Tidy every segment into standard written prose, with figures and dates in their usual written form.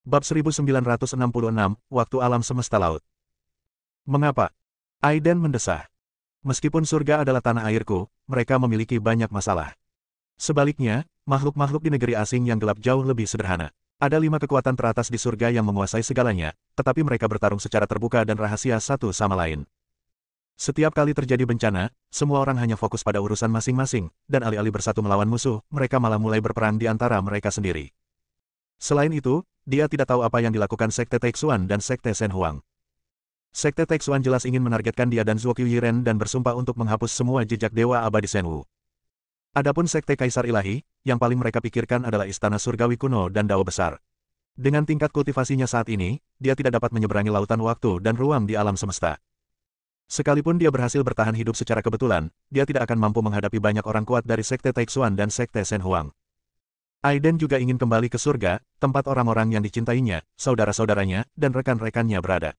Bab 1966, Waktu Alam Semesta Laut. Mengapa? Aiden mendesah. Meskipun surga adalah tanah airku, mereka memiliki banyak masalah. Sebaliknya, makhluk-makhluk di negeri asing yang gelap jauh lebih sederhana. Ada 5 kekuatan teratas di surga yang menguasai segalanya, tetapi mereka bertarung secara terbuka dan rahasia satu sama lain. Setiap kali terjadi bencana, semua orang hanya fokus pada urusan masing-masing, dan alih-alih bersatu melawan musuh, mereka malah mulai berperang di antara mereka sendiri. Selain itu, dia tidak tahu apa yang dilakukan Sekte Teixuan dan Sekte Shen Huang. Sekte Teixuan jelas ingin menargetkan dia dan Zuo Qiuyiren dan bersumpah untuk menghapus semua jejak Dewa Abadi Shenwu. Adapun Sekte Kaisar Ilahi, yang paling mereka pikirkan adalah Istana Surgawi Kuno dan Dao Besar. Dengan tingkat kultivasinya saat ini, dia tidak dapat menyeberangi lautan waktu dan ruang di alam semesta. Sekalipun dia berhasil bertahan hidup secara kebetulan, dia tidak akan mampu menghadapi banyak orang kuat dari Sekte Teixuan dan Sekte Shen Huang. Aiden juga ingin kembali ke surga, tempat orang-orang yang dicintainya, saudara-saudaranya, dan rekan-rekannya berada.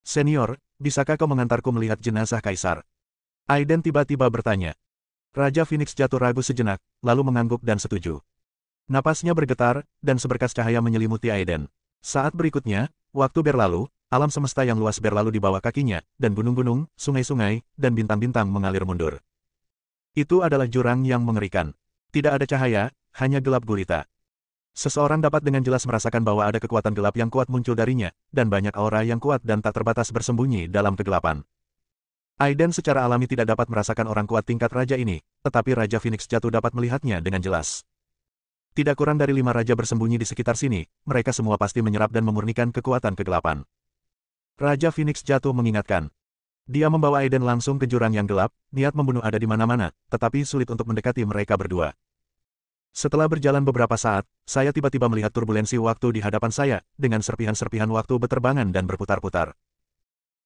Senior, bisakah kau mengantarku melihat jenazah Kaisar? Aiden tiba-tiba bertanya. Raja Phoenix jatuh ragu sejenak, lalu mengangguk dan setuju. Napasnya bergetar, dan seberkas cahaya menyelimuti Aiden. Saat berikutnya, waktu berlalu, alam semesta yang luas berlalu di bawah kakinya, dan gunung-gunung, sungai-sungai, dan bintang-bintang mengalir mundur. Itu adalah jurang yang mengerikan. Tidak ada cahaya, hanya gelap gulita. Seseorang dapat dengan jelas merasakan bahwa ada kekuatan gelap yang kuat muncul darinya, dan banyak aura yang kuat dan tak terbatas bersembunyi dalam kegelapan. Aiden secara alami tidak dapat merasakan orang kuat tingkat raja ini, tetapi Raja Phoenix jatuh dapat melihatnya dengan jelas. Tidak kurang dari 5 raja bersembunyi di sekitar sini, mereka semua pasti menyerap dan memurnikan kekuatan kegelapan. Raja Phoenix jatuh mengingatkan. Dia membawa Aiden langsung ke jurang yang gelap, niat membunuh ada di mana-mana, tetapi sulit untuk mendekati mereka berdua. Setelah berjalan beberapa saat, saya tiba-tiba melihat turbulensi waktu di hadapan saya, dengan serpihan-serpihan waktu berterbangan dan berputar-putar.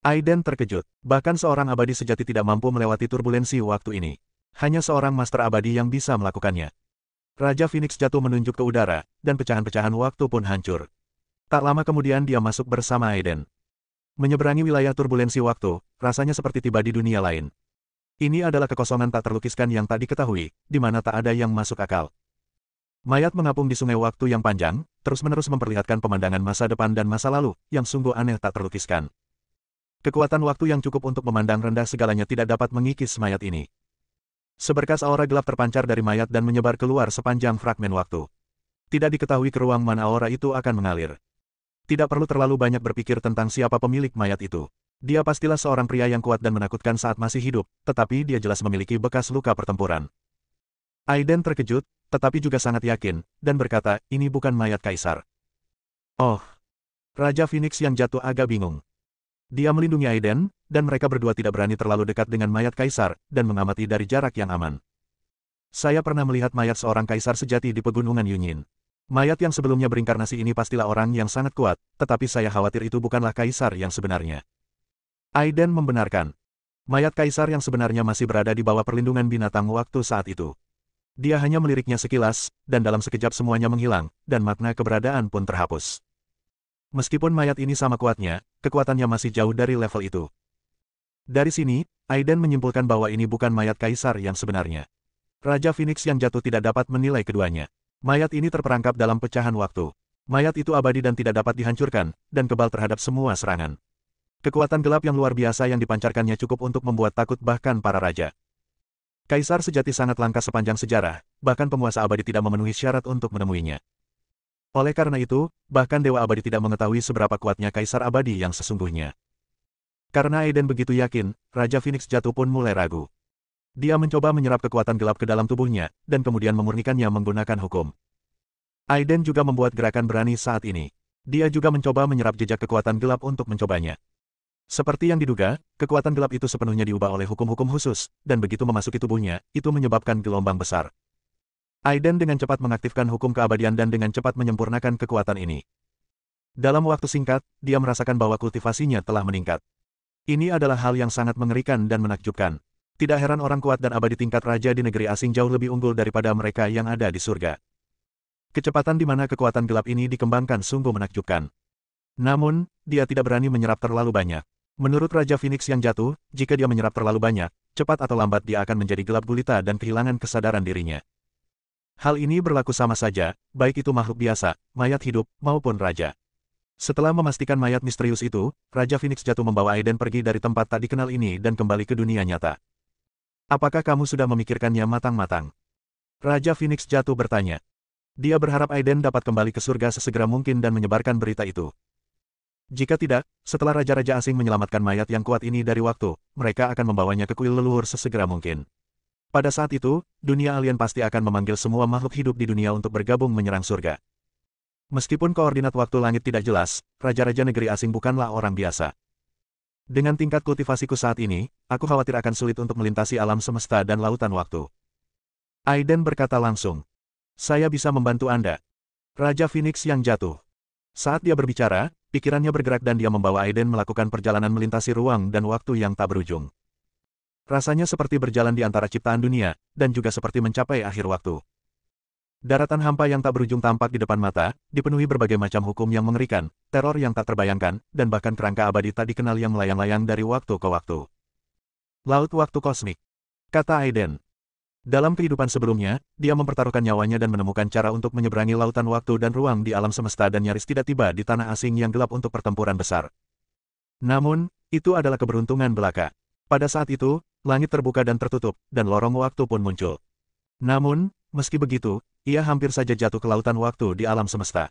Aiden terkejut. Bahkan seorang abadi sejati tidak mampu melewati turbulensi waktu ini. Hanya seorang master abadi yang bisa melakukannya. Raja Phoenix jatuh menunjuk ke udara, dan pecahan-pecahan waktu pun hancur. Tak lama kemudian dia masuk bersama Aiden. Menyeberangi wilayah turbulensi waktu, rasanya seperti tiba di dunia lain. Ini adalah kekosongan tak terlukiskan yang tak diketahui, di mana tak ada yang masuk akal. Mayat mengapung di sungai waktu yang panjang, terus-menerus memperlihatkan pemandangan masa depan dan masa lalu, yang sungguh aneh tak terlukiskan. Kekuatan waktu yang cukup untuk memandang rendah segalanya tidak dapat mengikis mayat ini. Seberkas aura gelap terpancar dari mayat dan menyebar keluar sepanjang fragmen waktu. Tidak diketahui ke ruang mana aura itu akan mengalir. Tidak perlu terlalu banyak berpikir tentang siapa pemilik mayat itu. Dia pastilah seorang pria yang kuat dan menakutkan saat masih hidup, tetapi dia jelas memiliki bekas luka pertempuran. Aiden terkejut, tetapi juga sangat yakin, dan berkata, ini bukan mayat Kaisar. Oh! Raja Phoenix yang jatuh agak bingung. Dia melindungi Aiden, dan mereka berdua tidak berani terlalu dekat dengan mayat Kaisar, dan mengamati dari jarak yang aman. Saya pernah melihat mayat seorang Kaisar sejati di pegunungan Yunyin. Mayat yang sebelumnya berinkarnasi ini pastilah orang yang sangat kuat, tetapi saya khawatir itu bukanlah Kaisar yang sebenarnya. Aiden membenarkan. Mayat Kaisar yang sebenarnya masih berada di bawah perlindungan binatang waktu saat itu. Dia hanya meliriknya sekilas, dan dalam sekejap semuanya menghilang, dan makna keberadaan pun terhapus. Meskipun mayat ini sama kuatnya, kekuatannya masih jauh dari level itu. Dari sini, Aiden menyimpulkan bahwa ini bukan mayat Kaisar yang sebenarnya. Raja Phoenix yang jatuh tidak dapat menilai keduanya. Mayat ini terperangkap dalam pecahan waktu. Mayat itu abadi dan tidak dapat dihancurkan, dan kebal terhadap semua serangan. Kekuatan gelap yang luar biasa yang dipancarkannya cukup untuk membuat takut bahkan para raja. Kaisar sejati sangat langka sepanjang sejarah, bahkan penguasa abadi tidak memenuhi syarat untuk menemuinya. Oleh karena itu, bahkan Dewa Abadi tidak mengetahui seberapa kuatnya Kaisar Abadi yang sesungguhnya. Karena Aiden begitu yakin, Raja Phoenix jatuh pun mulai ragu. Dia mencoba menyerap kekuatan gelap ke dalam tubuhnya, dan kemudian memurnikannya menggunakan hukum. Aiden juga membuat gerakan berani saat ini. Dia juga mencoba menyerap jejak kekuatan gelap untuk mencobanya. Seperti yang diduga, kekuatan gelap itu sepenuhnya diubah oleh hukum-hukum khusus, dan begitu memasuki tubuhnya, itu menyebabkan gelombang besar. Aiden dengan cepat mengaktifkan hukum keabadian dan dengan cepat menyempurnakan kekuatan ini. Dalam waktu singkat, dia merasakan bahwa kultivasinya telah meningkat. Ini adalah hal yang sangat mengerikan dan menakjubkan. Tidak heran orang kuat dan abadi tingkat raja di negeri asing jauh lebih unggul daripada mereka yang ada di surga. Kecepatan di mana kekuatan gelap ini dikembangkan sungguh menakjubkan. Namun, dia tidak berani menyerap terlalu banyak. Menurut Raja Phoenix yang jatuh, jika dia menyerap terlalu banyak, cepat atau lambat dia akan menjadi gelap gulita dan kehilangan kesadaran dirinya. Hal ini berlaku sama saja, baik itu makhluk biasa, mayat hidup, maupun raja. Setelah memastikan mayat misterius itu, Raja Phoenix Jatuh membawa Aiden pergi dari tempat tak dikenal ini dan kembali ke dunia nyata. Apakah kamu sudah memikirkannya matang-matang? Raja Phoenix Jatuh bertanya. Dia berharap Aiden dapat kembali ke surga sesegera mungkin dan menyebarkan berita itu. Jika tidak, setelah raja-raja asing menyelamatkan mayat yang kuat ini dari waktu, mereka akan membawanya ke kuil leluhur sesegera mungkin. Pada saat itu, dunia alien pasti akan memanggil semua makhluk hidup di dunia untuk bergabung menyerang surga. Meskipun koordinat waktu langit tidak jelas, raja-raja negeri asing bukanlah orang biasa. Dengan tingkat kultivasiku saat ini, aku khawatir akan sulit untuk melintasi alam semesta dan lautan waktu. Aiden berkata langsung. Saya bisa membantu Anda. Raja Phoenix yang jatuh. Saat dia berbicara, pikirannya bergerak dan dia membawa Aiden melakukan perjalanan melintasi ruang dan waktu yang tak berujung. Rasanya seperti berjalan di antara ciptaan dunia, dan juga seperti mencapai akhir waktu. Daratan hampa yang tak berujung tampak di depan mata, dipenuhi berbagai macam hukum yang mengerikan, teror yang tak terbayangkan, dan bahkan kerangka abadi tak dikenal yang melayang-layang dari waktu ke waktu. Laut waktu kosmik, kata Aiden. Dalam kehidupan sebelumnya, dia mempertaruhkan nyawanya dan menemukan cara untuk menyeberangi lautan waktu dan ruang di alam semesta dan nyaris tidak tiba di tanah asing yang gelap untuk pertempuran besar. Namun, itu adalah keberuntungan belaka. Pada saat itu, langit terbuka dan tertutup, dan lorong waktu pun muncul. Namun, meski begitu, ia hampir saja jatuh ke lautan waktu di alam semesta.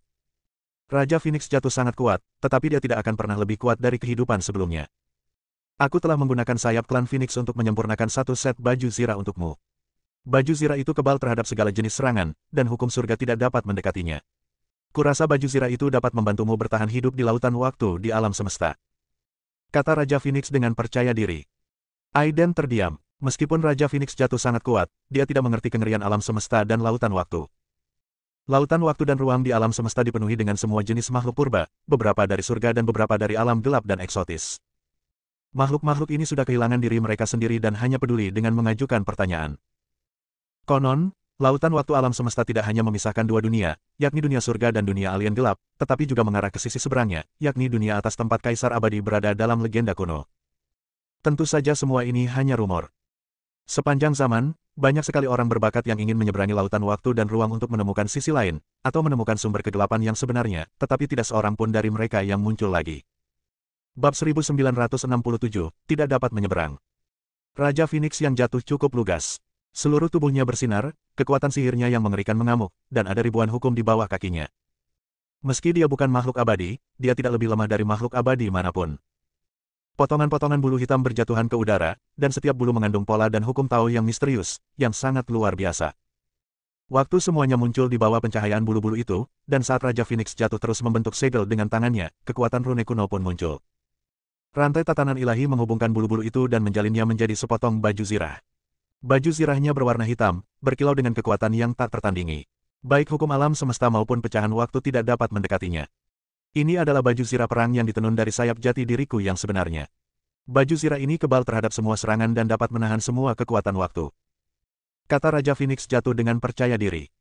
Raja Phoenix Jatuh sangat kuat, tetapi dia tidak akan pernah lebih kuat dari kehidupan sebelumnya. Aku telah menggunakan sayap klan Phoenix untuk menyempurnakan satu set baju zirah untukmu. Baju zirah itu kebal terhadap segala jenis serangan, dan hukum surga tidak dapat mendekatinya. Kurasa baju zirah itu dapat membantumu bertahan hidup di lautan waktu di alam semesta. Kata Raja Phoenix dengan percaya diri. Aiden terdiam. Meskipun Raja Phoenix Jatuh sangat kuat, dia tidak mengerti kengerian alam semesta dan lautan waktu. Lautan waktu dan ruang di alam semesta dipenuhi dengan semua jenis makhluk purba, beberapa dari surga dan beberapa dari alam gelap dan eksotis. Makhluk-makhluk ini sudah kehilangan diri mereka sendiri dan hanya peduli dengan mengajukan pertanyaan. Konon, lautan waktu alam semesta tidak hanya memisahkan dua dunia, yakni dunia surga dan dunia alien gelap, tetapi juga mengarah ke sisi seberangnya, yakni dunia atas tempat kaisar abadi berada dalam legenda kuno. Tentu saja semua ini hanya rumor. Sepanjang zaman, banyak sekali orang berbakat yang ingin menyeberangi lautan waktu dan ruang untuk menemukan sisi lain, atau menemukan sumber kegelapan yang sebenarnya, tetapi tidak seorang pun dari mereka yang muncul lagi. Bab 1967, tidak dapat menyeberang. Raja Phoenix yang jatuh cukup lugas. Seluruh tubuhnya bersinar, kekuatan sihirnya yang mengerikan mengamuk, dan ada ribuan hukum di bawah kakinya. Meski dia bukan makhluk abadi, dia tidak lebih lemah dari makhluk abadi manapun. Potongan-potongan bulu hitam berjatuhan ke udara, dan setiap bulu mengandung pola dan hukum Tao yang misterius, yang sangat luar biasa. Waktu semuanya muncul di bawah pencahayaan bulu-bulu itu, dan saat Raja Phoenix jatuh terus membentuk segel dengan tangannya, kekuatan rune kuno pun muncul. Rantai tatanan ilahi menghubungkan bulu-bulu itu dan menjalinnya menjadi sepotong baju zirah. Baju zirahnya berwarna hitam, berkilau dengan kekuatan yang tak tertandingi. Baik hukum alam semesta maupun pecahan waktu tidak dapat mendekatinya. Ini adalah baju zirah perang yang ditenun dari sayap jati diriku yang sebenarnya. Baju zirah ini kebal terhadap semua serangan dan dapat menahan semua kekuatan waktu. Kata Raja Phoenix Jatuh dengan percaya diri.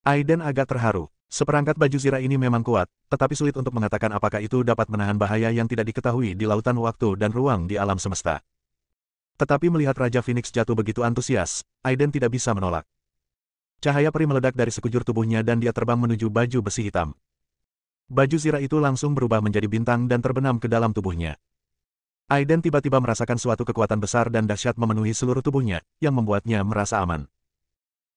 Aiden agak terharu. Seperangkat baju zirah ini memang kuat, tetapi sulit untuk mengatakan apakah itu dapat menahan bahaya yang tidak diketahui di lautan waktu dan ruang di alam semesta. Tetapi melihat Raja Phoenix Jatuh begitu antusias, Aiden tidak bisa menolak. Cahaya peri meledak dari sekujur tubuhnya dan dia terbang menuju baju besi hitam. Baju zirah itu langsung berubah menjadi bintang dan terbenam ke dalam tubuhnya. Aiden tiba-tiba merasakan suatu kekuatan besar dan dahsyat memenuhi seluruh tubuhnya, yang membuatnya merasa aman.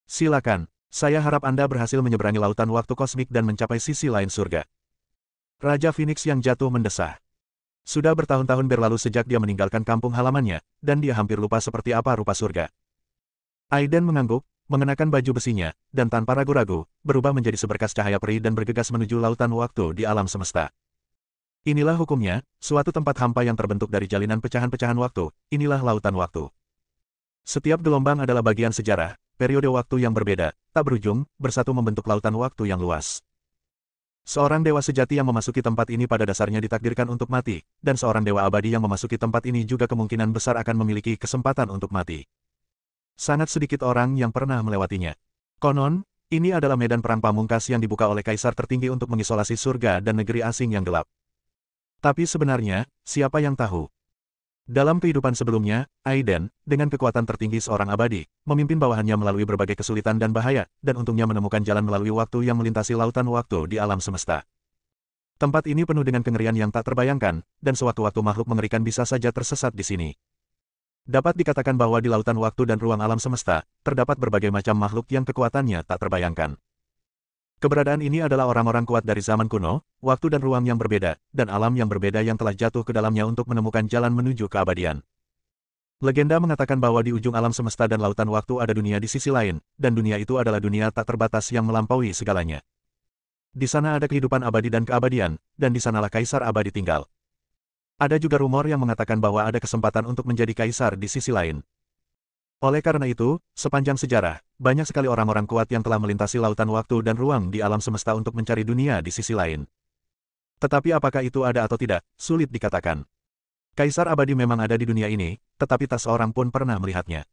Silakan, saya harap Anda berhasil menyeberangi lautan waktu kosmik dan mencapai sisi lain surga. Raja Phoenix yang jatuh mendesah. Sudah bertahun-tahun berlalu sejak dia meninggalkan kampung halamannya, dan dia hampir lupa seperti apa rupa surga. Aiden mengangguk, mengenakan baju besinya, dan tanpa ragu-ragu, berubah menjadi seberkas cahaya peri dan bergegas menuju lautan waktu di alam semesta. Inilah hukumnya, suatu tempat hampa yang terbentuk dari jalinan pecahan-pecahan waktu, inilah lautan waktu. Setiap gelombang adalah bagian sejarah, periode waktu yang berbeda, tak berujung, bersatu membentuk lautan waktu yang luas. Seorang dewa sejati yang memasuki tempat ini pada dasarnya ditakdirkan untuk mati, dan seorang dewa abadi yang memasuki tempat ini juga kemungkinan besar akan memiliki kesempatan untuk mati. Sangat sedikit orang yang pernah melewatinya. Konon, ini adalah medan perang pamungkas yang dibuka oleh kaisar tertinggi untuk mengisolasi surga dan negeri asing yang gelap. Tapi sebenarnya, siapa yang tahu? Dalam kehidupan sebelumnya, Aiden, dengan kekuatan tertinggi seorang abadi, memimpin bawahannya melalui berbagai kesulitan dan bahaya, dan untungnya menemukan jalan melalui waktu yang melintasi lautan waktu di alam semesta. Tempat ini penuh dengan kengerian yang tak terbayangkan, dan sewaktu-waktu makhluk mengerikan bisa saja tersesat di sini. Dapat dikatakan bahwa di lautan waktu dan ruang alam semesta, terdapat berbagai macam makhluk yang kekuatannya tak terbayangkan. Keberadaan ini adalah orang-orang kuat dari zaman kuno, waktu dan ruang yang berbeda, dan alam yang berbeda yang telah jatuh ke dalamnya untuk menemukan jalan menuju keabadian. Legenda mengatakan bahwa di ujung alam semesta dan lautan waktu ada dunia di sisi lain, dan dunia itu adalah dunia tak terbatas yang melampaui segalanya. Di sana ada kehidupan abadi dan keabadian, dan di sanalah kaisar abadi tinggal. Ada juga rumor yang mengatakan bahwa ada kesempatan untuk menjadi kaisar di sisi lain. Oleh karena itu, sepanjang sejarah, banyak sekali orang-orang kuat yang telah melintasi lautan waktu dan ruang di alam semesta untuk mencari dunia di sisi lain. Tetapi apakah itu ada atau tidak, sulit dikatakan. Kaisar abadi memang ada di dunia ini, tetapi tak seorang pun pernah melihatnya.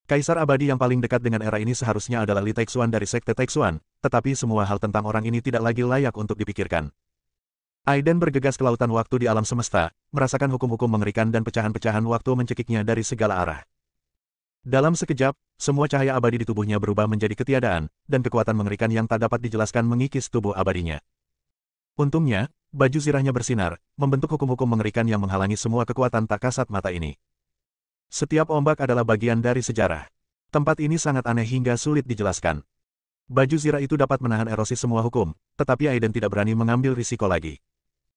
Kaisar abadi yang paling dekat dengan era ini seharusnya adalah Li Taixuan dari Sekte Taixuan, tetapi semua hal tentang orang ini tidak lagi layak untuk dipikirkan. Aiden bergegas ke lautan waktu di alam semesta, merasakan hukum-hukum mengerikan dan pecahan-pecahan waktu mencekiknya dari segala arah. Dalam sekejap, semua cahaya abadi di tubuhnya berubah menjadi ketiadaan, dan kekuatan mengerikan yang tak dapat dijelaskan mengikis tubuh abadinya. Untungnya, baju zirahnya bersinar, membentuk hukum-hukum mengerikan yang menghalangi semua kekuatan tak kasat mata ini. Setiap ombak adalah bagian dari sejarah. Tempat ini sangat aneh hingga sulit dijelaskan. Baju zirah itu dapat menahan erosi semua hukum, tetapi Aiden tidak berani mengambil risiko lagi.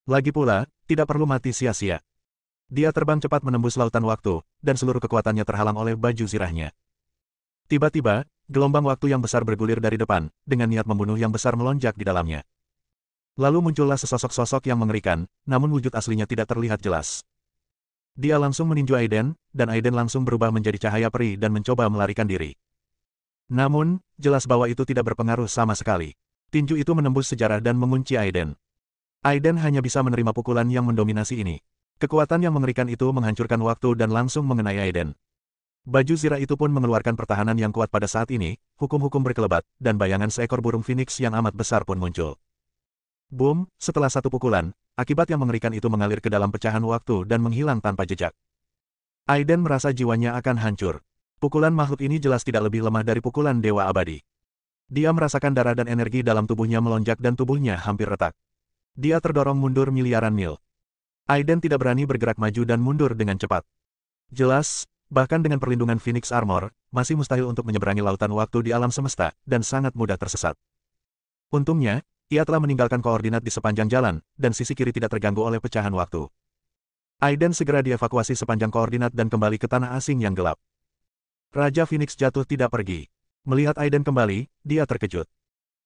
Lagi pula, tidak perlu mati sia-sia. Dia terbang cepat menembus lautan waktu, dan seluruh kekuatannya terhalang oleh baju zirahnya. Tiba-tiba, gelombang waktu yang besar bergulir dari depan, dengan niat membunuh yang besar melonjak di dalamnya. Lalu muncullah sesosok-sosok yang mengerikan, namun wujud aslinya tidak terlihat jelas. Dia langsung meninju Aiden, dan Aiden langsung berubah menjadi cahaya peri dan mencoba melarikan diri. Namun, jelas bahwa itu tidak berpengaruh sama sekali. Tinju itu menembus sejarah dan mengunci Aiden. Aiden hanya bisa menerima pukulan yang mendominasi ini. Kekuatan yang mengerikan itu menghancurkan waktu dan langsung mengenai Aiden. Baju zirah itu pun mengeluarkan pertahanan yang kuat pada saat ini, hukum-hukum berkelebat, dan bayangan seekor burung phoenix yang amat besar pun muncul. Boom, setelah satu pukulan, akibat yang mengerikan itu mengalir ke dalam pecahan waktu dan menghilang tanpa jejak. Aiden merasa jiwanya akan hancur. Pukulan makhluk ini jelas tidak lebih lemah dari pukulan dewa abadi. Dia merasakan darah dan energi dalam tubuhnya melonjak dan tubuhnya hampir retak. Dia terdorong mundur miliaran mil. Aiden tidak berani bergerak maju dan mundur dengan cepat. Jelas, bahkan dengan perlindungan Phoenix Armor, masih mustahil untuk menyeberangi lautan waktu di alam semesta, dan sangat mudah tersesat. Untungnya, ia telah meninggalkan koordinat di sepanjang jalan, dan sisi kiri tidak terganggu oleh pecahan waktu. Aiden segera dievakuasi sepanjang koordinat dan kembali ke tanah asing yang gelap. Raja Phoenix jatuh tidak pergi. Melihat Aiden kembali, dia terkejut.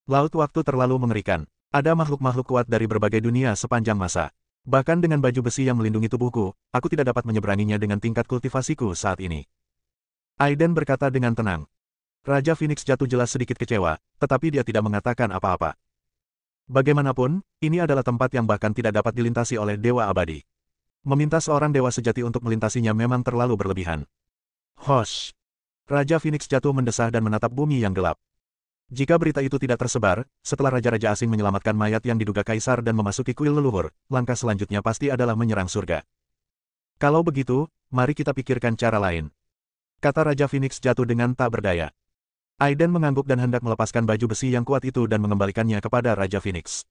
Laut waktu terlalu mengerikan. Ada makhluk-makhluk kuat dari berbagai dunia sepanjang masa. Bahkan dengan baju besi yang melindungi tubuhku, aku tidak dapat menyeberanginya dengan tingkat kultivasiku saat ini. Aiden berkata dengan tenang. Raja Phoenix jatuh jelas sedikit kecewa, tetapi dia tidak mengatakan apa-apa. Bagaimanapun, ini adalah tempat yang bahkan tidak dapat dilintasi oleh Dewa Abadi. Meminta seorang dewa sejati untuk melintasinya memang terlalu berlebihan. Hosh! Raja Phoenix jatuh mendesah dan menatap bumi yang gelap. Jika berita itu tidak tersebar, setelah raja-raja asing menyelamatkan mayat yang diduga kaisar dan memasuki kuil leluhur, langkah selanjutnya pasti adalah menyerang surga. Kalau begitu, mari kita pikirkan cara lain. Kata Raja Phoenix jatuh dengan tak berdaya. Aiden mengangguk dan hendak melepaskan baju besi yang kuat itu dan mengembalikannya kepada Raja Phoenix.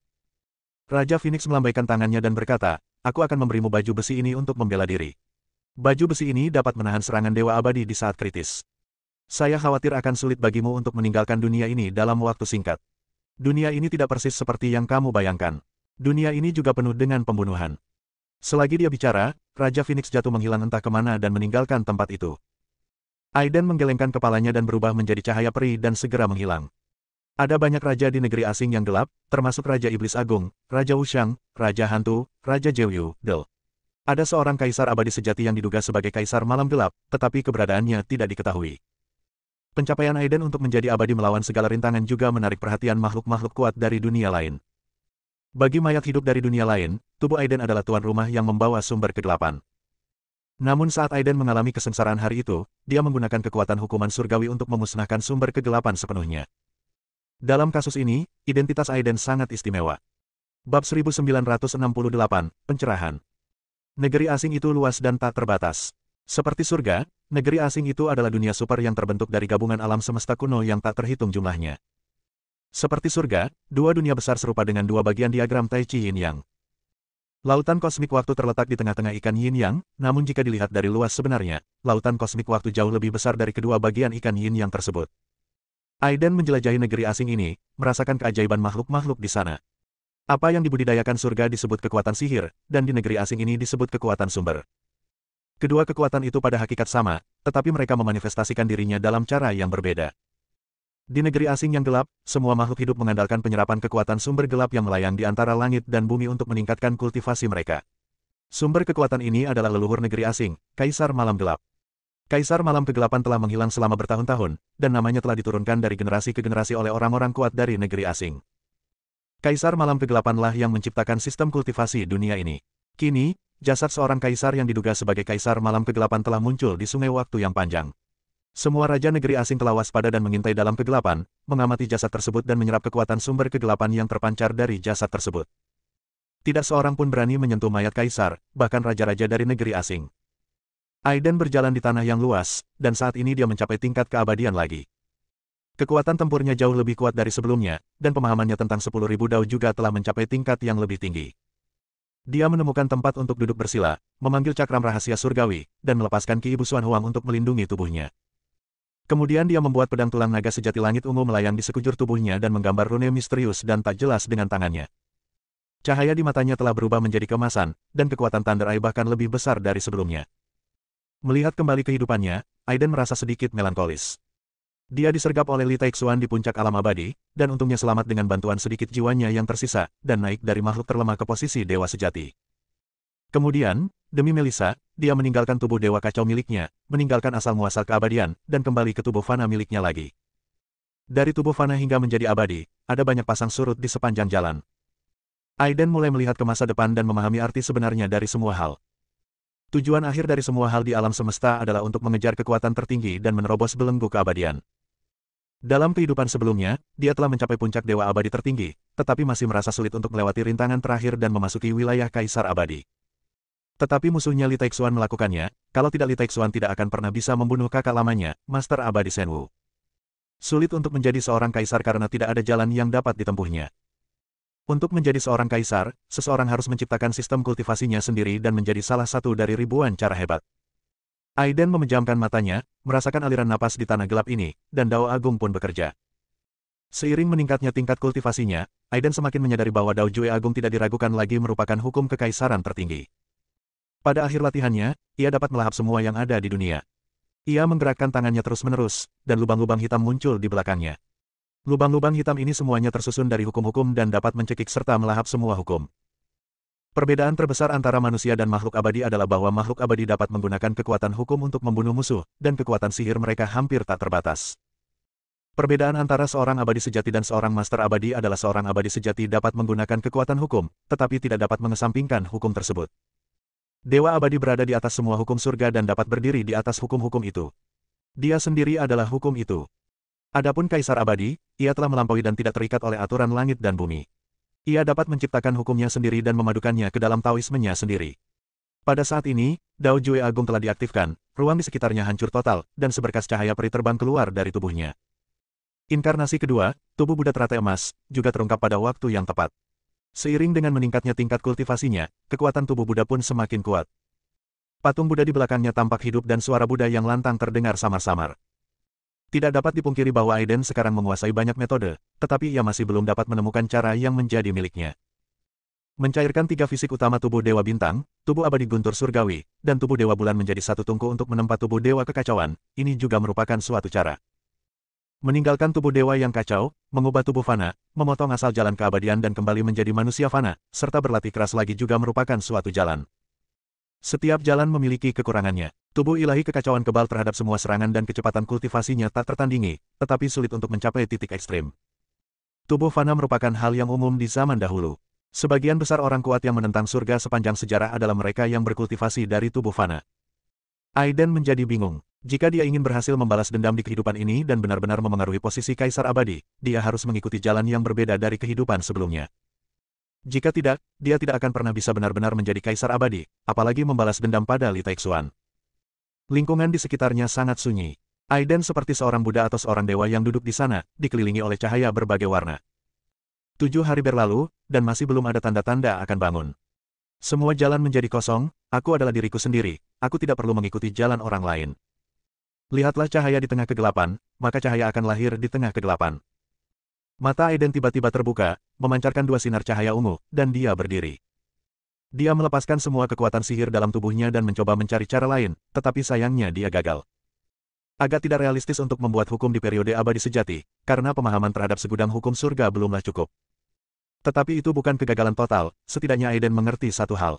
Raja Phoenix melambaikan tangannya dan berkata, aku akan memberimu baju besi ini untuk membela diri. Baju besi ini dapat menahan serangan Dewa Abadi di saat kritis. Saya khawatir akan sulit bagimu untuk meninggalkan dunia ini dalam waktu singkat. Dunia ini tidak persis seperti yang kamu bayangkan. Dunia ini juga penuh dengan pembunuhan. Selagi dia bicara, Raja Phoenix jatuh menghilang entah kemana dan meninggalkan tempat itu. Aiden menggelengkan kepalanya dan berubah menjadi cahaya peri dan segera menghilang. Ada banyak raja di negeri asing yang gelap, termasuk Raja Iblis Agung, Raja Wushang, Raja Hantu, Raja Jeoyu, Del. Ada seorang kaisar abadi sejati yang diduga sebagai kaisar malam gelap, tetapi keberadaannya tidak diketahui. Pencapaian Aiden untuk menjadi abadi melawan segala rintangan juga menarik perhatian makhluk-makhluk kuat dari dunia lain. Bagi mayat hidup dari dunia lain, tubuh Aiden adalah tuan rumah yang membawa sumber kegelapan. Namun saat Aiden mengalami kesengsaraan hari itu, dia menggunakan kekuatan hukuman surgawi untuk memusnahkan sumber kegelapan sepenuhnya. Dalam kasus ini, identitas Aiden sangat istimewa. Bab 1968, Pencerahan. Negeri asing itu luas dan tak terbatas. Seperti surga, negeri asing itu adalah dunia super yang terbentuk dari gabungan alam semesta kuno yang tak terhitung jumlahnya. Seperti surga, dua dunia besar serupa dengan dua bagian diagram Tai Chi Yin Yang. Lautan kosmik waktu terletak di tengah-tengah ikan Yin Yang, namun jika dilihat dari luas sebenarnya, lautan kosmik waktu jauh lebih besar dari kedua bagian ikan Yin Yang tersebut. Aiden menjelajahi negeri asing ini, merasakan keajaiban makhluk-makhluk di sana. Apa yang dibudidayakan surga disebut kekuatan sihir, dan di negeri asing ini disebut kekuatan sumber. Kedua kekuatan itu pada hakikat sama, tetapi mereka memanifestasikan dirinya dalam cara yang berbeda. Di negeri asing yang gelap, semua makhluk hidup mengandalkan penyerapan kekuatan sumber gelap yang melayang di antara langit dan bumi untuk meningkatkan kultivasi mereka. Sumber kekuatan ini adalah leluhur negeri asing, Kaisar Malam Gelap. Kaisar Malam Kegelapan telah menghilang selama bertahun-tahun, dan namanya telah diturunkan dari generasi ke generasi oleh orang-orang kuat dari negeri asing. Kaisar Malam Kegelapanlah yang menciptakan sistem kultivasi dunia ini. Kini, jasad seorang kaisar yang diduga sebagai Kaisar Malam Kegelapan telah muncul di sungai waktu yang panjang. Semua raja negeri asing telah waspada dan mengintai dalam kegelapan, mengamati jasad tersebut dan menyerap kekuatan sumber kegelapan yang terpancar dari jasad tersebut. Tidak seorang pun berani menyentuh mayat kaisar, bahkan raja-raja dari negeri asing. Aiden berjalan di tanah yang luas, dan saat ini dia mencapai tingkat keabadian lagi. Kekuatan tempurnya jauh lebih kuat dari sebelumnya, dan pemahamannya tentang 10.000 dao juga telah mencapai tingkat yang lebih tinggi. Dia menemukan tempat untuk duduk bersila, memanggil cakram rahasia surgawi, dan melepaskan Ki Ibu Xuan Huang untuk melindungi tubuhnya. Kemudian dia membuat pedang tulang naga sejati langit ungu melayang di sekujur tubuhnya dan menggambar rune misterius dan tak jelas dengan tangannya. Cahaya di matanya telah berubah menjadi keemasan, dan kekuatan Thunder Eye bahkan lebih besar dari sebelumnya. Melihat kembali kehidupannya, Aiden merasa sedikit melankolis. Dia disergap oleh Li Taixuan di puncak alam abadi, dan untungnya selamat dengan bantuan sedikit jiwanya yang tersisa, dan naik dari makhluk terlemah ke posisi dewa sejati. Kemudian, demi Melissa, dia meninggalkan tubuh dewa kacau miliknya, meninggalkan asal-muasal keabadian, dan kembali ke tubuh fana miliknya lagi. Dari tubuh fana hingga menjadi abadi, ada banyak pasang surut di sepanjang jalan. Aiden mulai melihat ke masa depan dan memahami arti sebenarnya dari semua hal. Tujuan akhir dari semua hal di alam semesta adalah untuk mengejar kekuatan tertinggi dan menerobos belenggu keabadian. Dalam kehidupan sebelumnya, dia telah mencapai puncak dewa abadi tertinggi, tetapi masih merasa sulit untuk melewati rintangan terakhir dan memasuki wilayah kaisar abadi. Tetapi musuhnya Li Taixuan melakukannya, kalau tidak Li Taixuan tidak akan pernah bisa membunuh kakak lamanya, Master Abadi Shenwu. Sulit untuk menjadi seorang kaisar karena tidak ada jalan yang dapat ditempuhnya. Untuk menjadi seorang kaisar, seseorang harus menciptakan sistem kultivasinya sendiri dan menjadi salah satu dari ribuan cara hebat. Aiden memejamkan matanya, merasakan aliran napas di tanah gelap ini, dan Dao Agung pun bekerja. Seiring meningkatnya tingkat kultivasinya, Aiden semakin menyadari bahwa Dao Jue Agung tidak diragukan lagi merupakan hukum kekaisaran tertinggi. Pada akhir latihannya, ia dapat melahap semua yang ada di dunia. Ia menggerakkan tangannya terus-menerus, dan lubang-lubang hitam muncul di belakangnya. Lubang-lubang hitam ini semuanya tersusun dari hukum-hukum dan dapat mencekik serta melahap semua hukum. Perbedaan terbesar antara manusia dan makhluk abadi adalah bahwa makhluk abadi dapat menggunakan kekuatan hukum untuk membunuh musuh, dan kekuatan sihir mereka hampir tak terbatas. Perbedaan antara seorang abadi sejati dan seorang master abadi adalah seorang abadi sejati dapat menggunakan kekuatan hukum, tetapi tidak dapat mengesampingkan hukum tersebut. Dewa abadi berada di atas semua hukum surga dan dapat berdiri di atas hukum-hukum itu. Dia sendiri adalah hukum itu. Adapun Kaisar Abadi, ia telah melampaui dan tidak terikat oleh aturan langit dan bumi. Ia dapat menciptakan hukumnya sendiri dan memadukannya ke dalam Taoismenya sendiri. Pada saat ini, Dao Jue Agung telah diaktifkan, ruang di sekitarnya hancur total, dan seberkas cahaya peri terbang keluar dari tubuhnya. Inkarnasi kedua, tubuh Buddha teratai emas, juga terungkap pada waktu yang tepat. Seiring dengan meningkatnya tingkat kultivasinya, kekuatan tubuh Buddha pun semakin kuat. Patung Buddha di belakangnya tampak hidup dan suara Buddha yang lantang terdengar samar-samar. Tidak dapat dipungkiri bahwa Aiden sekarang menguasai banyak metode, tetapi ia masih belum dapat menemukan cara yang menjadi miliknya. Mencairkan tiga fisik utama tubuh Dewa Bintang, tubuh abadi guntur surgawi, dan tubuh Dewa Bulan menjadi satu tungku untuk menempa tubuh Dewa Kekacauan, ini juga merupakan suatu cara. Meninggalkan tubuh Dewa yang kacau, mengubah tubuh fana, memotong asal jalan keabadian dan kembali menjadi manusia fana, serta berlatih keras lagi juga merupakan suatu jalan. Setiap jalan memiliki kekurangannya. Tubuh ilahi kekacauan kebal terhadap semua serangan dan kecepatan kultivasinya tak tertandingi, tetapi sulit untuk mencapai titik ekstrim. Tubuh fana merupakan hal yang umum di zaman dahulu. Sebagian besar orang kuat yang menentang surga sepanjang sejarah adalah mereka yang berkultivasi dari tubuh fana. Aiden menjadi bingung. Jika dia ingin berhasil membalas dendam di kehidupan ini dan benar-benar memengaruhi posisi Kaisar Abadi, dia harus mengikuti jalan yang berbeda dari kehidupan sebelumnya. Jika tidak, dia tidak akan pernah bisa benar-benar menjadi kaisar abadi, apalagi membalas dendam pada Li Taixuan. Lingkungan di sekitarnya sangat sunyi. Aiden seperti seorang Buddha atau seorang dewa yang duduk di sana, dikelilingi oleh cahaya berbagai warna. 7 hari berlalu, dan masih belum ada tanda-tanda akan bangun. Semua jalan menjadi kosong, aku adalah diriku sendiri, aku tidak perlu mengikuti jalan orang lain. Lihatlah cahaya di tengah kegelapan, maka cahaya akan lahir di tengah kegelapan. Mata Aiden tiba-tiba terbuka, memancarkan 2 sinar cahaya ungu, dan dia berdiri. Dia melepaskan semua kekuatan sihir dalam tubuhnya dan mencoba mencari cara lain, tetapi sayangnya dia gagal. Agak tidak realistis untuk membuat hukum di periode abadi sejati, karena pemahaman terhadap segudang hukum surga belumlah cukup. Tetapi itu bukan kegagalan total, setidaknya Aiden mengerti satu hal.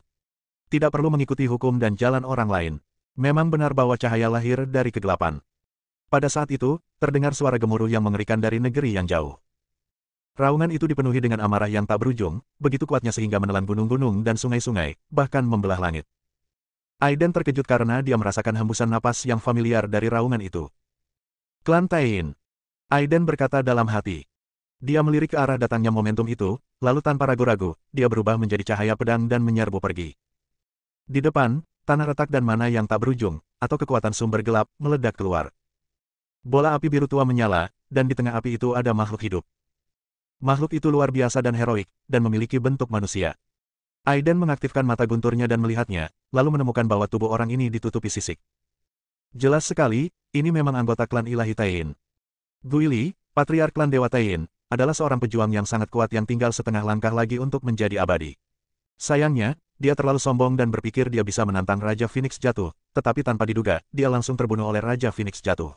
Tidak perlu mengikuti hukum dan jalan orang lain. Memang benar bahwa cahaya lahir dari kegelapan. Pada saat itu, terdengar suara gemuruh yang mengerikan dari negeri yang jauh. Raungan itu dipenuhi dengan amarah yang tak berujung, begitu kuatnya sehingga menelan gunung-gunung dan sungai-sungai, bahkan membelah langit. Aiden terkejut karena dia merasakan hembusan napas yang familiar dari raungan itu. Klan Tain. Aiden berkata dalam hati. Dia melirik ke arah datangnya momentum itu, lalu tanpa ragu-ragu, dia berubah menjadi cahaya pedang dan menyerbu pergi. Di depan, tanah retak dan mana yang tak berujung, atau kekuatan sumber gelap, meledak keluar. Bola api biru tua menyala, dan di tengah api itu ada makhluk hidup. Makhluk itu luar biasa dan heroik, dan memiliki bentuk manusia. Aiden mengaktifkan mata gunturnya dan melihatnya, lalu menemukan bahwa tubuh orang ini ditutupi sisik. Jelas sekali, ini memang anggota klan ilahi Tain. Guili, patriark klan Dewa Tain, adalah seorang pejuang yang sangat kuat yang tinggal setengah langkah lagi untuk menjadi abadi. Sayangnya, dia terlalu sombong dan berpikir dia bisa menantang Raja Phoenix jatuh, tetapi tanpa diduga, dia langsung terbunuh oleh Raja Phoenix jatuh.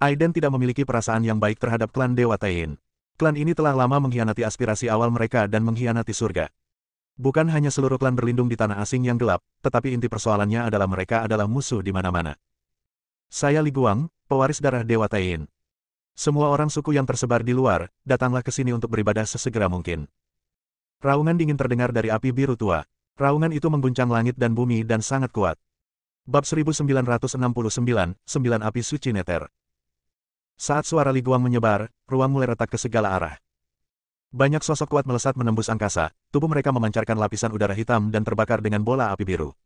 Aiden tidak memiliki perasaan yang baik terhadap klan Dewa Tain. Klan ini telah lama mengkhianati aspirasi awal mereka dan mengkhianati surga. Bukan hanya seluruh klan berlindung di tanah asing yang gelap, tetapi inti persoalannya adalah mereka adalah musuh di mana-mana. Saya Li Guang, pewaris darah Dewa Tain. Semua orang suku yang tersebar di luar, datanglah ke sini untuk beribadah sesegera mungkin. Raungan dingin terdengar dari api biru tua. Raungan itu mengguncang langit dan bumi dan sangat kuat. Bab 1969, 9 Api Suci Neter. Saat suara Li Guang menyebar, ruang mulai retak ke segala arah. Banyak sosok kuat melesat menembus angkasa, tubuh mereka memancarkan lapisan udara hitam dan terbakar dengan bola api biru.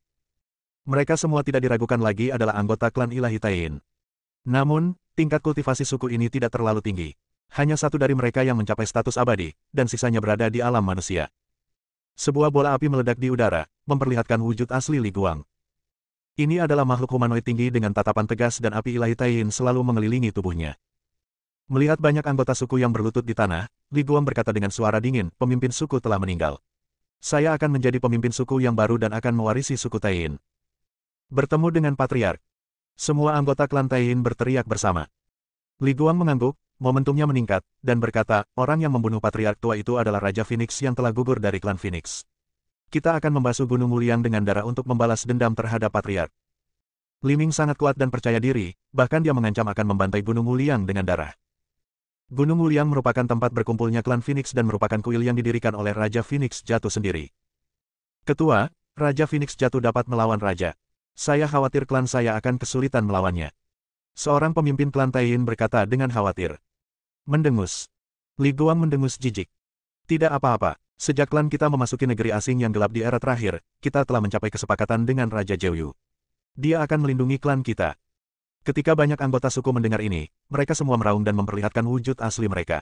Mereka semua tidak diragukan lagi adalah anggota klan ilahi Tain. Namun, tingkat kultivasi suku ini tidak terlalu tinggi. Hanya satu dari mereka yang mencapai status abadi, dan sisanya berada di alam manusia. Sebuah bola api meledak di udara, memperlihatkan wujud asli Li Guang. Ini adalah makhluk humanoid tinggi dengan tatapan tegas dan api ilahi Tain selalu mengelilingi tubuhnya. Melihat banyak anggota suku yang berlutut di tanah, Li Guang berkata dengan suara dingin, pemimpin suku telah meninggal. Saya akan menjadi pemimpin suku yang baru dan akan mewarisi suku Tain. Bertemu dengan patriark. Semua anggota klan Tain berteriak bersama. Li Guang mengangguk, momentumnya meningkat, dan berkata, orang yang membunuh patriark tua itu adalah Raja Phoenix yang telah gugur dari klan Phoenix. Kita akan membasuh Gunung Muliang dengan darah untuk membalas dendam terhadap patriark. Li Ming sangat kuat dan percaya diri, bahkan dia mengancam akan membantai Gunung Muliang dengan darah. Gunung Muliang merupakan tempat berkumpulnya klan Phoenix dan merupakan kuil yang didirikan oleh Raja Phoenix jatuh sendiri. Ketua, Raja Phoenix jatuh dapat melawan Raja. Saya khawatir klan saya akan kesulitan melawannya. Seorang pemimpin klan Tain berkata dengan khawatir. Mendengus. Li Guang mendengus jijik. Tidak apa-apa, sejak klan kita memasuki negeri asing yang gelap di era terakhir, kita telah mencapai kesepakatan dengan Raja Jeoyu. Dia akan melindungi klan kita. Ketika banyak anggota suku mendengar ini, mereka semua meraung dan memperlihatkan wujud asli mereka.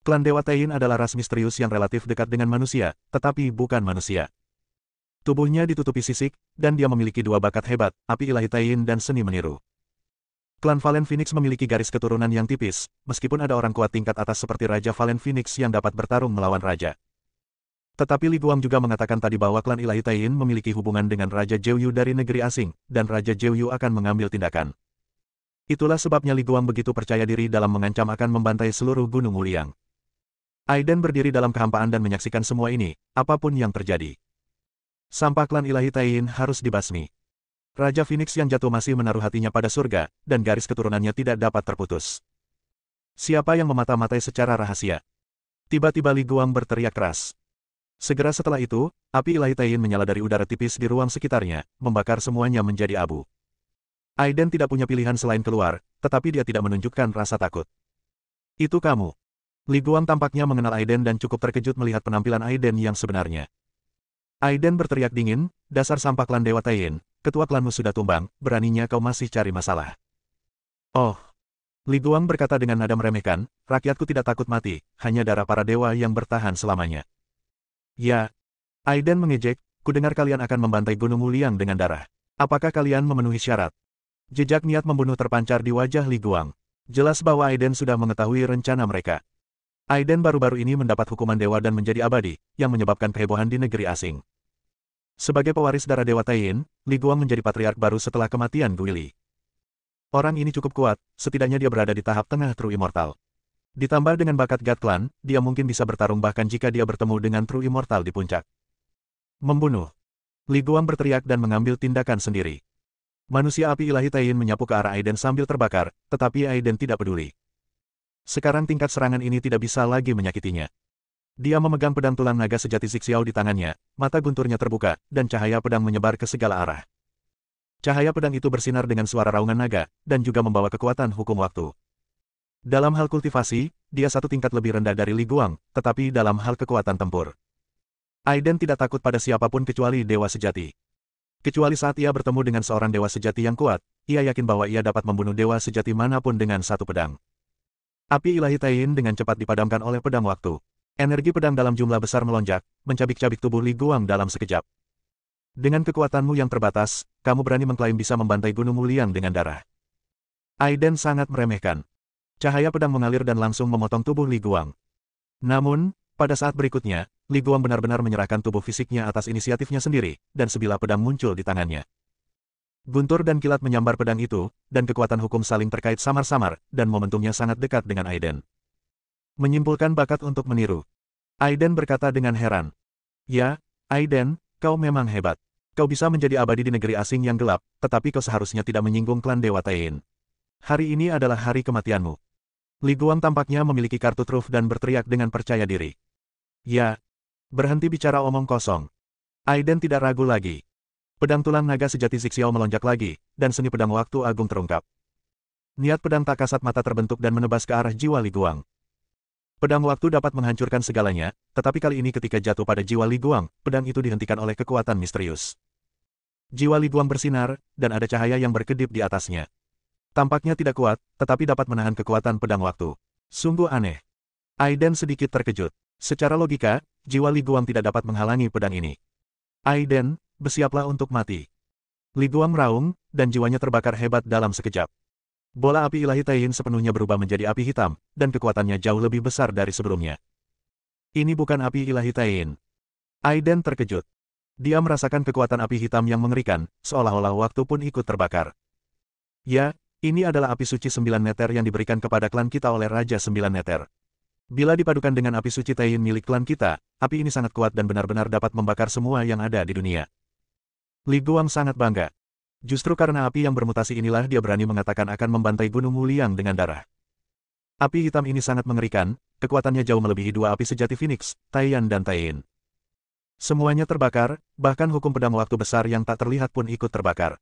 Klan Dewa Tain adalah ras misterius yang relatif dekat dengan manusia, tetapi bukan manusia. Tubuhnya ditutupi sisik, dan dia memiliki 2 bakat hebat, api ilahi Tain dan seni meniru. Klan Valen Phoenix memiliki garis keturunan yang tipis, meskipun ada orang kuat tingkat atas seperti Raja Valen Phoenix yang dapat bertarung melawan Raja. Tetapi Li Guang juga mengatakan tadi bahwa klan ilahi Tain memiliki hubungan dengan Raja Jeoyu dari negeri asing, dan Raja Jeoyu akan mengambil tindakan. Itulah sebabnya Li Guang begitu percaya diri dalam mengancam akan membantai seluruh Gunung Muliang. Aiden berdiri dalam kehampaan dan menyaksikan semua ini, apapun yang terjadi. Sampah klan ilahi Tain harus dibasmi. Raja Phoenix yang jatuh masih menaruh hatinya pada surga, dan garis keturunannya tidak dapat terputus. Siapa yang memata-matai secara rahasia? Tiba-tiba Li Guang berteriak keras. Segera setelah itu, api ilahi Tain menyala dari udara tipis di ruang sekitarnya, membakar semuanya menjadi abu. Aiden tidak punya pilihan selain keluar, tetapi dia tidak menunjukkan rasa takut. Itu kamu. Li Guang tampaknya mengenal Aiden dan cukup terkejut melihat penampilan Aiden yang sebenarnya. Aiden berteriak dingin, dasar sampah klan Dewa Taiyin, ketua klanmu sudah tumbang, beraninya kau masih cari masalah. Oh. Li Guang berkata dengan nada meremehkan, rakyatku tidak takut mati, hanya darah para dewa yang bertahan selamanya. Ya. Aiden mengejek, kudengar kalian akan membantai Gunung Wuliang dengan darah. Apakah kalian memenuhi syarat? Jejak niat membunuh terpancar di wajah Li Guang. Jelas bahwa Aiden sudah mengetahui rencana mereka. Aiden baru-baru ini mendapat hukuman dewa dan menjadi abadi, yang menyebabkan kehebohan di negeri asing. Sebagai pewaris darah Dewa Taiyin, Li Guang menjadi patriark baru setelah kematian Guili. Orang ini cukup kuat, setidaknya dia berada di tahap tengah True Immortal. Ditambah dengan bakat God Clan, dia mungkin bisa bertarung bahkan jika dia bertemu dengan True Immortal di puncak. Membunuh. Li Guang berteriak dan mengambil tindakan sendiri. Manusia api ilahi Taiyin menyapu ke arah Aiden sambil terbakar, tetapi Aiden tidak peduli. Sekarang tingkat serangan ini tidak bisa lagi menyakitinya. Dia memegang pedang tulang naga sejati Zixiao di tangannya, mata gunturnya terbuka, dan cahaya pedang menyebar ke segala arah. Cahaya pedang itu bersinar dengan suara raungan naga, dan juga membawa kekuatan hukum waktu. Dalam hal kultivasi, dia satu tingkat lebih rendah dari Li Guang, tetapi dalam hal kekuatan tempur, Aiden tidak takut pada siapapun kecuali dewa sejati. Kecuali saat ia bertemu dengan seorang dewa sejati yang kuat, ia yakin bahwa ia dapat membunuh dewa sejati manapun dengan satu pedang. Api ilahi Taiyin dengan cepat dipadamkan oleh pedang waktu. Energi pedang dalam jumlah besar melonjak, mencabik-cabik tubuh Li Guang dalam sekejap. Dengan kekuatanmu yang terbatas, kamu berani mengklaim bisa membantai Gunung Wuliang dengan darah. Aiden sangat meremehkan. Cahaya pedang mengalir dan langsung memotong tubuh Li Guang. Namun, pada saat berikutnya, Li Guang benar-benar menyerahkan tubuh fisiknya atas inisiatifnya sendiri, dan sebilah pedang muncul di tangannya. Guntur dan kilat menyambar pedang itu, dan kekuatan hukum saling terkait samar-samar, dan momentumnya sangat dekat dengan Aiden. Menyimpulkan bakat untuk meniru. Aiden berkata dengan heran. Ya, Aiden, kau memang hebat. Kau bisa menjadi abadi di negeri asing yang gelap, tetapi kau seharusnya tidak menyinggung klan Dewa Taiyin. Hari ini adalah hari kematianmu. Li Guang tampaknya memiliki kartu truf dan berteriak dengan percaya diri. Ya. Berhenti bicara omong kosong. Aiden tidak ragu lagi. Pedang tulang naga sejati Zixiao melonjak lagi, dan seni pedang waktu agung terungkap. Niat pedang tak kasat mata terbentuk dan menebas ke arah jiwa Li Guang. Pedang waktu dapat menghancurkan segalanya, tetapi kali ini ketika jatuh pada jiwa Li Guang, pedang itu dihentikan oleh kekuatan misterius. Jiwa Li Guang bersinar, dan ada cahaya yang berkedip di atasnya. Tampaknya tidak kuat, tetapi dapat menahan kekuatan pedang waktu. Sungguh aneh. Aiden sedikit terkejut. Secara logika, jiwa Li Guang tidak dapat menghalangi pedang ini. Aiden, bersiaplah untuk mati. Li Guang meraung, dan jiwanya terbakar hebat dalam sekejap. Bola api ilahi Taiyin sepenuhnya berubah menjadi api hitam, dan kekuatannya jauh lebih besar dari sebelumnya. Ini bukan api ilahi Taiyin. Aiden terkejut. Dia merasakan kekuatan api hitam yang mengerikan, seolah-olah waktu pun ikut terbakar. Ya, ini adalah api suci 9 neter yang diberikan kepada klan kita oleh Raja 9 neter. Bila dipadukan dengan api suci Taiyin milik klan kita, api ini sangat kuat dan benar-benar dapat membakar semua yang ada di dunia. Li Guang sangat bangga. Justru karena api yang bermutasi inilah dia berani mengatakan akan membantai Gunung Wuliang dengan darah. Api hitam ini sangat mengerikan, kekuatannya jauh melebihi dua api sejati Phoenix, Taiyan dan Taiyin. Semuanya terbakar, bahkan hukum pedang waktu besar yang tak terlihat pun ikut terbakar.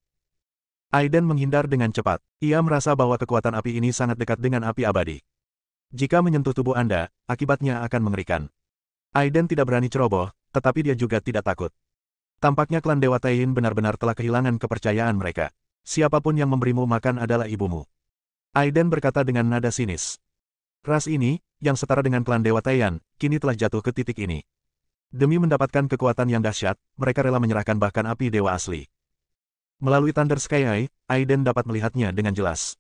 Aiden menghindar dengan cepat. Ia merasa bahwa kekuatan api ini sangat dekat dengan api abadi. Jika menyentuh tubuh Anda, akibatnya akan mengerikan. Aiden tidak berani ceroboh, tetapi dia juga tidak takut. Tampaknya klan Dewa Taiyin benar-benar telah kehilangan kepercayaan mereka. Siapapun yang memberimu makan adalah ibumu. Aiden berkata dengan nada sinis. Ras ini, yang setara dengan klan Dewa Taiyan, kini telah jatuh ke titik ini. Demi mendapatkan kekuatan yang dahsyat, mereka rela menyerahkan bahkan api dewa asli. Melalui Thunder Sky Eye, Aiden dapat melihatnya dengan jelas.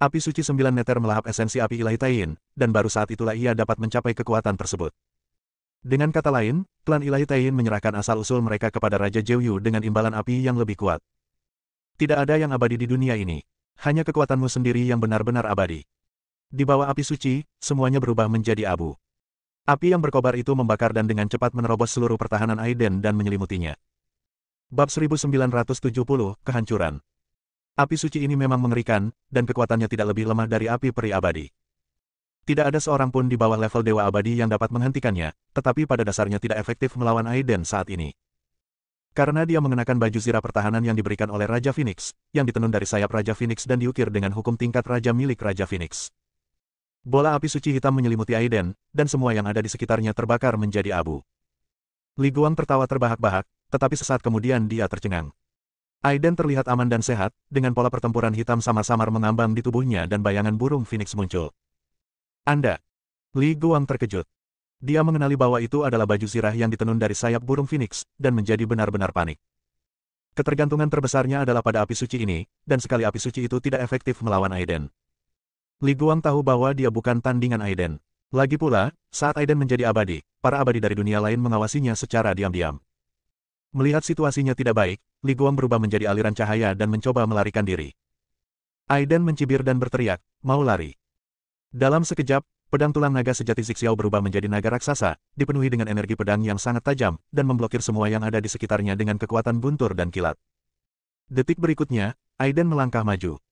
Api suci 9 neter melahap esensi api ilahi Taiyin, dan baru saat itulah ia dapat mencapai kekuatan tersebut. Dengan kata lain, klan ilahi Taiyin menyerahkan asal-usul mereka kepada Raja Jiuyu dengan imbalan api yang lebih kuat. Tidak ada yang abadi di dunia ini. Hanya kekuatanmu sendiri yang benar-benar abadi. Di bawah api suci, semuanya berubah menjadi abu. Api yang berkobar itu membakar dan dengan cepat menerobos seluruh pertahanan Aiden dan menyelimutinya. Bab 1970, Kehancuran. Api suci ini memang mengerikan, dan kekuatannya tidak lebih lemah dari api peri abadi. Tidak ada seorang pun di bawah level dewa abadi yang dapat menghentikannya, tetapi pada dasarnya tidak efektif melawan Aiden saat ini. Karena dia mengenakan baju zirah pertahanan yang diberikan oleh Raja Phoenix, yang ditenun dari sayap Raja Phoenix dan diukir dengan hukum tingkat Raja milik Raja Phoenix. Bola api suci hitam menyelimuti Aiden, dan semua yang ada di sekitarnya terbakar menjadi abu. Li Guang tertawa terbahak-bahak, tetapi sesaat kemudian dia tercengang. Aiden terlihat aman dan sehat, dengan pola pertempuran hitam samar-samar mengambang di tubuhnya dan bayangan burung Phoenix muncul. Anda? Li Guang terkejut. Dia mengenali bahwa itu adalah baju zirah yang ditenun dari sayap burung Phoenix, dan menjadi benar-benar panik. Ketergantungan terbesarnya adalah pada api suci ini, dan sekali api suci itu tidak efektif melawan Aiden. Li Guang tahu bahwa dia bukan tandingan Aiden. Lagi pula, saat Aiden menjadi abadi, para abadi dari dunia lain mengawasinya secara diam-diam. Melihat situasinya tidak baik, Li Guang berubah menjadi aliran cahaya dan mencoba melarikan diri. Aiden mencibir dan berteriak, mau lari. Dalam sekejap, pedang tulang naga sejati Zixiao berubah menjadi naga raksasa, dipenuhi dengan energi pedang yang sangat tajam, dan memblokir semua yang ada di sekitarnya dengan kekuatan guntur dan kilat. Detik berikutnya, Aiden melangkah maju.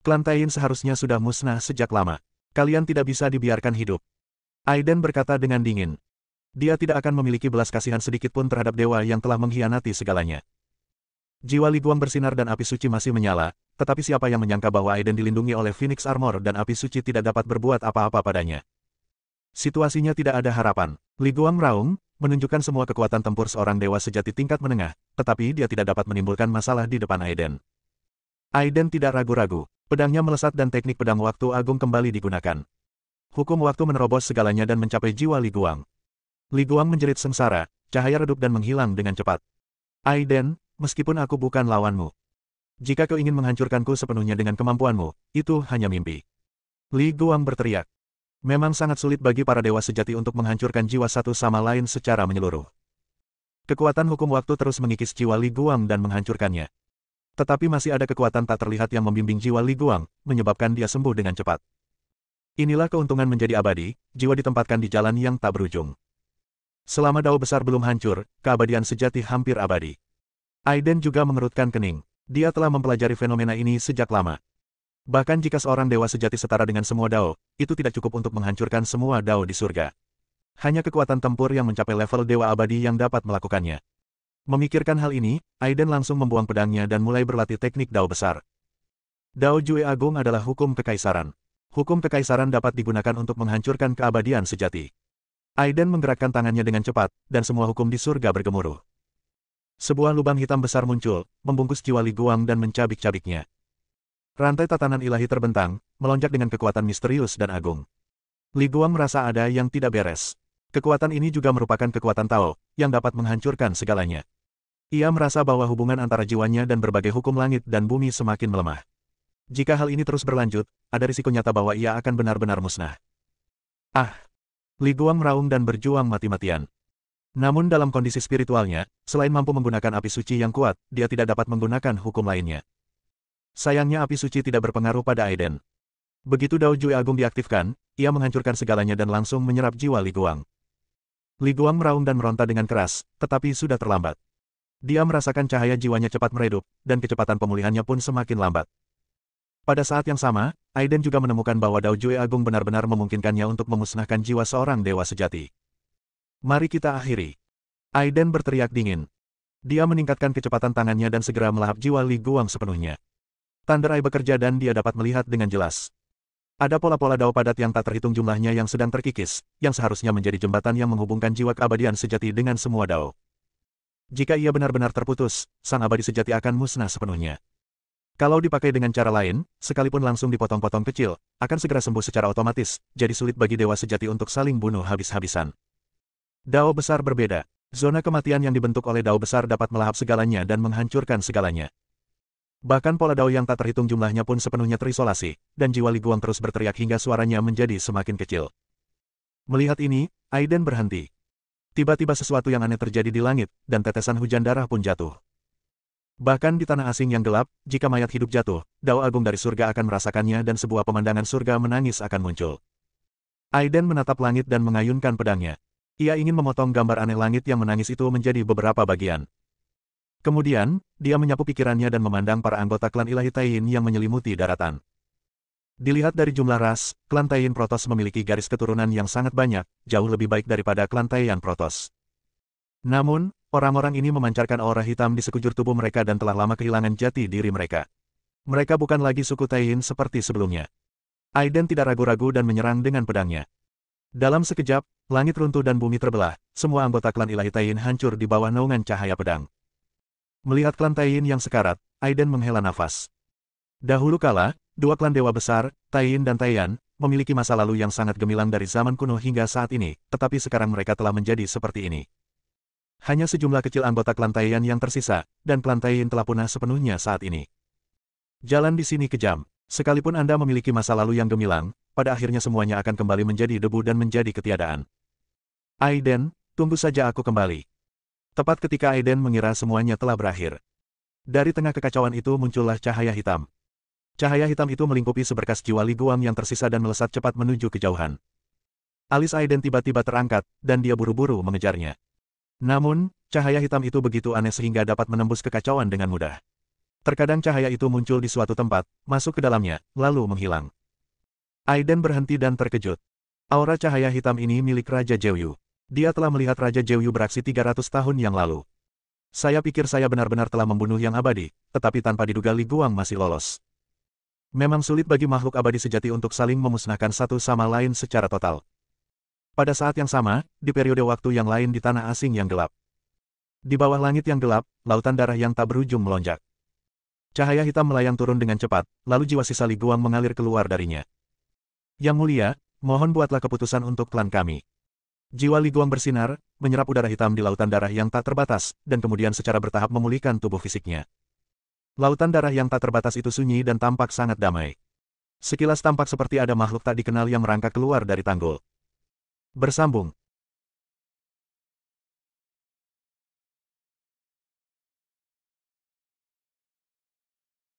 Klan Taiyin seharusnya sudah musnah sejak lama. Kalian tidak bisa dibiarkan hidup. Aiden berkata dengan dingin. Dia tidak akan memiliki belas kasihan sedikitpun terhadap dewa yang telah mengkhianati segalanya. Jiwa Li Guang bersinar dan api suci masih menyala, tetapi siapa yang menyangka bahwa Aiden dilindungi oleh Phoenix Armor dan api suci tidak dapat berbuat apa-apa padanya. Situasinya tidak ada harapan. Li Guang meraung, menunjukkan semua kekuatan tempur seorang dewa sejati tingkat menengah, tetapi dia tidak dapat menimbulkan masalah di depan Aiden. Aiden tidak ragu-ragu. Pedangnya melesat dan teknik pedang waktu agung kembali digunakan. Hukum waktu menerobos segalanya dan mencapai jiwa Li Guang. Li Guang menjerit sengsara, cahaya redup dan menghilang dengan cepat. Aiden, meskipun aku bukan lawanmu. Jika kau ingin menghancurkanku sepenuhnya dengan kemampuanmu, itu hanya mimpi. Li Guang berteriak. Memang sangat sulit bagi para dewa sejati untuk menghancurkan jiwa satu sama lain secara menyeluruh. Kekuatan hukum waktu terus mengikis jiwa Li Guang dan menghancurkannya. Tetapi masih ada kekuatan tak terlihat yang membimbing jiwa Li Guang, menyebabkan dia sembuh dengan cepat. Inilah keuntungan menjadi abadi, jiwa ditempatkan di jalan yang tak berujung. Selama dao besar belum hancur, keabadian sejati hampir abadi. Aiden juga mengerutkan kening. Dia telah mempelajari fenomena ini sejak lama. Bahkan jika seorang dewa sejati setara dengan semua dao, itu tidak cukup untuk menghancurkan semua dao di surga. Hanya kekuatan tempur yang mencapai level dewa abadi yang dapat melakukannya. Memikirkan hal ini, Aiden langsung membuang pedangnya dan mulai berlatih teknik dao besar. Dao Jue Agung adalah hukum kekaisaran. Hukum kekaisaran dapat digunakan untuk menghancurkan keabadian sejati. Aiden menggerakkan tangannya dengan cepat, dan semua hukum di surga bergemuruh. Sebuah lubang hitam besar muncul, membungkus jiwa Li Guang dan mencabik-cabiknya. Rantai tatanan ilahi terbentang, melonjak dengan kekuatan misterius dan agung. Li Guang merasa ada yang tidak beres. Kekuatan ini juga merupakan kekuatan Tao, yang dapat menghancurkan segalanya. Ia merasa bahwa hubungan antara jiwanya dan berbagai hukum langit dan bumi semakin melemah. Jika hal ini terus berlanjut, ada risiko nyata bahwa ia akan benar-benar musnah. Ah! Li Guang meraung dan berjuang mati-matian. Namun dalam kondisi spiritualnya, selain mampu menggunakan api suci yang kuat, dia tidak dapat menggunakan hukum lainnya. Sayangnya api suci tidak berpengaruh pada Aiden. Begitu Dao Jue Agung diaktifkan, ia menghancurkan segalanya dan langsung menyerap jiwa Li Guang. Li Guang meraung dan meronta dengan keras, tetapi sudah terlambat. Dia merasakan cahaya jiwanya cepat meredup, dan kecepatan pemulihannya pun semakin lambat. Pada saat yang sama, Aiden juga menemukan bahwa Dao Jue Agung benar-benar memungkinkannya untuk memusnahkan jiwa seorang dewa sejati. Mari kita akhiri. Aiden berteriak dingin. Dia meningkatkan kecepatan tangannya dan segera melahap jiwa Li Guang sepenuhnya. Thunder Eye bekerja dan dia dapat melihat dengan jelas. Ada pola-pola dao padat yang tak terhitung jumlahnya yang sedang terkikis, yang seharusnya menjadi jembatan yang menghubungkan jiwa keabadian sejati dengan semua dao. Jika ia benar-benar terputus, sang abadi sejati akan musnah sepenuhnya. Kalau dipakai dengan cara lain, sekalipun langsung dipotong-potong kecil, akan segera sembuh secara otomatis, jadi sulit bagi dewa sejati untuk saling bunuh habis-habisan. Dao besar berbeda. Zona kematian yang dibentuk oleh dao besar dapat melahap segalanya dan menghancurkan segalanya. Bahkan pola dao yang tak terhitung jumlahnya pun sepenuhnya terisolasi, dan jiwa Li Guang terus berteriak hingga suaranya menjadi semakin kecil. Melihat ini, Aiden berhenti. Tiba-tiba sesuatu yang aneh terjadi di langit, dan tetesan hujan darah pun jatuh. Bahkan di tanah asing yang gelap, jika mayat hidup jatuh, dao agung dari surga akan merasakannya dan sebuah pemandangan surga menangis akan muncul. Aiden menatap langit dan mengayunkan pedangnya. Ia ingin memotong gambar aneh langit yang menangis itu menjadi beberapa bagian. Kemudian, dia menyapu pikirannya dan memandang para anggota klan ilahi Taiyin yang menyelimuti daratan. Dilihat dari jumlah ras, klan Taiyin Protoss memiliki garis keturunan yang sangat banyak, jauh lebih baik daripada klan Taiyan Protoss. Namun, orang-orang ini memancarkan aura hitam di sekujur tubuh mereka dan telah lama kehilangan jati diri mereka. Mereka bukan lagi suku Taiyin seperti sebelumnya. Aiden tidak ragu-ragu dan menyerang dengan pedangnya. Dalam sekejap, langit runtuh dan bumi terbelah, semua anggota klan ilahi Taiyin hancur di bawah naungan cahaya pedang. Melihat klan Taiyin yang sekarat, Aiden menghela nafas. Dahulu kala, dua klan dewa besar, Taiyin dan Taiyan, memiliki masa lalu yang sangat gemilang dari zaman kuno hingga saat ini, tetapi sekarang mereka telah menjadi seperti ini. Hanya sejumlah kecil anggota klan Taiyan yang tersisa, dan klan Taiyin telah punah sepenuhnya saat ini. Jalan di sini kejam. Sekalipun Anda memiliki masa lalu yang gemilang, pada akhirnya semuanya akan kembali menjadi debu dan menjadi ketiadaan. Aiden, tunggu saja aku kembali. Tepat ketika Aiden mengira semuanya telah berakhir. Dari tengah kekacauan itu muncullah cahaya hitam. Cahaya hitam itu melingkupi seberkas jiwa Li Guang yang tersisa dan melesat cepat menuju kejauhan. Alis Aiden tiba-tiba terangkat, dan dia buru-buru mengejarnya. Namun, cahaya hitam itu begitu aneh sehingga dapat menembus kekacauan dengan mudah. Terkadang cahaya itu muncul di suatu tempat, masuk ke dalamnya, lalu menghilang. Aiden berhenti dan terkejut. Aura cahaya hitam ini milik Raja Jeoyu. Dia telah melihat Raja Jeoyu beraksi 300 tahun yang lalu. Saya pikir saya benar-benar telah membunuh yang abadi, tetapi tanpa diduga Li Guang masih lolos. Memang sulit bagi makhluk abadi sejati untuk saling memusnahkan satu sama lain secara total. Pada saat yang sama, di periode waktu yang lain di tanah asing yang gelap. Di bawah langit yang gelap, lautan darah yang tak berujung melonjak. Cahaya hitam melayang turun dengan cepat, lalu jiwa sisa Li Guang mengalir keluar darinya. Yang mulia, mohon buatlah keputusan untuk klan kami. Jiwa Li Guang bersinar, menyerap udara hitam di lautan darah yang tak terbatas, dan kemudian secara bertahap memulihkan tubuh fisiknya. Lautan darah yang tak terbatas itu sunyi dan tampak sangat damai. Sekilas tampak seperti ada makhluk tak dikenal yang merangkak keluar dari tanggul. Bersambung.